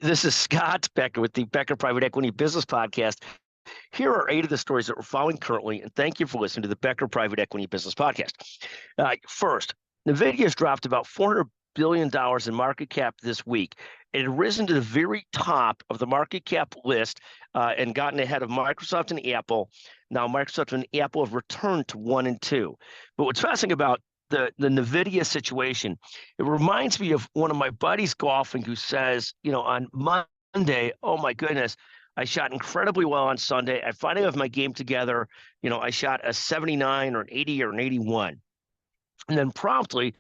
This is Scott Becker with the Becker Private Equity Business Podcast. Here are 8 of the stories that we're following currently, and thank you for listening to the Becker Private Equity Business Podcast. First, NVIDIA has dropped about $400 billion in market cap this week. It had risen to the very top of the market cap list and gotten ahead of Microsoft and Apple. Now, Microsoft and Apple have returned to 1 and 2. But what's fascinating about the NVIDIA situation, it reminds me of one of my buddies golfing who says, on Monday, oh my goodness, I shot incredibly well on Sunday. I finally have my game together. I shot a 79 or an 80 or an 81. And then promptly,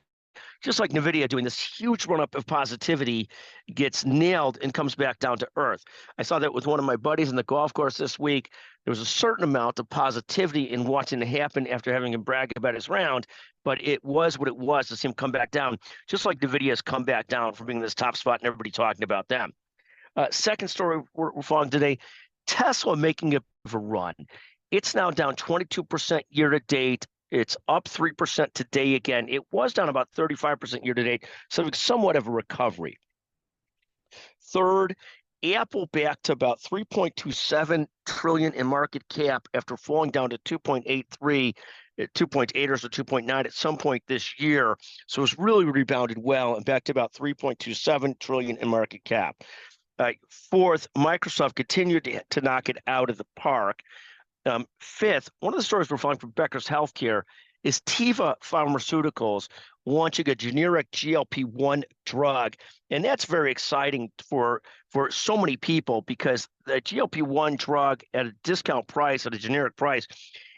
just like NVIDIA doing this huge run-up of positivity, gets nailed and comes back down to earth. I saw that with one of my buddies in the golf course this week. There was a certain amount of positivity in watching it happen after having him brag about his round, but it was what it was to see him come back down, just like NVIDIA has come back down from being in this top spot and everybody talking about them. Second story we're following today, Tesla making a run. It's now down 22% year to date. It's up 3% today again. It was down about 35% year to date, so somewhat of a recovery. Third, Apple back to about 3.27 trillion in market cap after falling down to 2.83, 2.8 or so 2.9 at some point this year. So it's really rebounded well and back to about 3.27 trillion in market cap. Fourth, Microsoft continued to knock it out of the park. Fifth, one of the stories we're following from Becker's Healthcare is Teva Pharmaceuticals launching a generic GLP-1 drug. And that's very exciting for so many people because the GLP-1 drug at a discount price, at a generic price,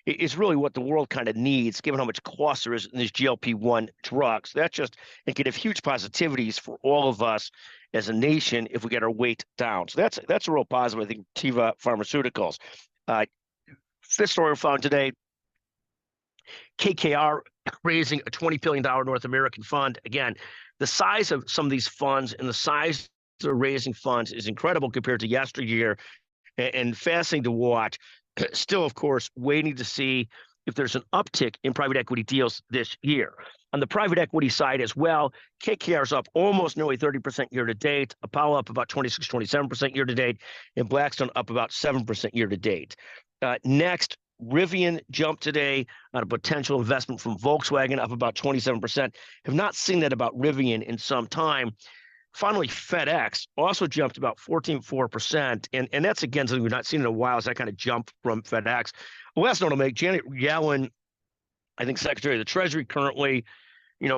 is really what the world kind of needs, given how much cost there is in these GLP-1 drugs. That just, it could have huge positivities for all of us as a nation if we get our weight down. So that's a real positive, I think, Teva Pharmaceuticals. Fifth story we found today, KKR raising a $20 billion North American fund. Again, the size of some of these funds and the size they're raising funds is incredible compared to yesteryear and fascinating to watch. Still, of course, waiting to see if there's an uptick in private equity deals this year. On the private equity side as well, KKR is up almost nearly 30% year to date, Apollo up about 27% year to date, and Blackstone up about 7% year to date. Next, Rivian jumped today on a potential investment from Volkswagen, up about 27%. Have not seen that about Rivian in some time. Finally, FedEx also jumped about 14.4%. And that's, again, something we've not seen in a while, is that kind of jump from FedEx. Last note I'll make, Janet Yellen, I think Secretary of the Treasury currently,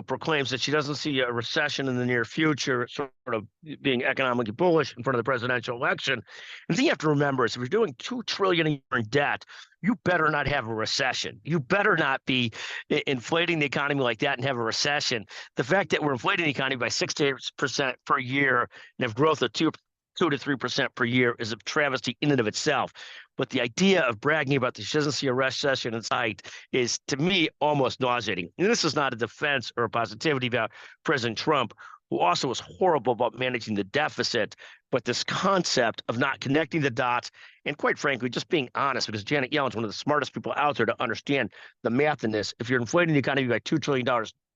proclaims that she doesn't see a recession in the near future, sort of being economically bullish in front of the presidential election. And the thing you have to remember is if you're doing $2 trillion a year in debt, you better not have a recession. You better not be inflating the economy like that and have a recession. The fact that we're inflating the economy by 6 to 8% per year and have growth of 2 to 3% per year is a travesty in and of itself. But the idea of bragging about this, she doesn't see a recession in sight, is, to me, almost nauseating. And this is not a defense or a positivity about President Trump, who also was horrible about managing the deficit, but this concept of not connecting the dots and, quite frankly, just being honest, because Janet Yellen is one of the smartest people out there to understand the math in this. If you're inflating the economy by $2 trillion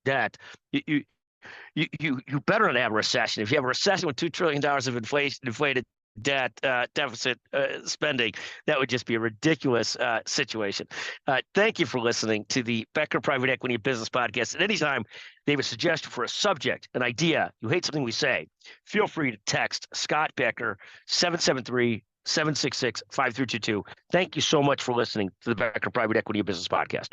debt, you better not have a recession. If you have a recession with $2 trillion of inflated debt, deficit spending, that would just be a ridiculous situation. Thank you for listening to the Becker Private Equity Business Podcast. At any time they have a suggestion for a subject, an idea, you hate something we say, feel free to text Scott Becker 773-766-5322. Thank you so much for listening to the Becker Private Equity Business Podcast.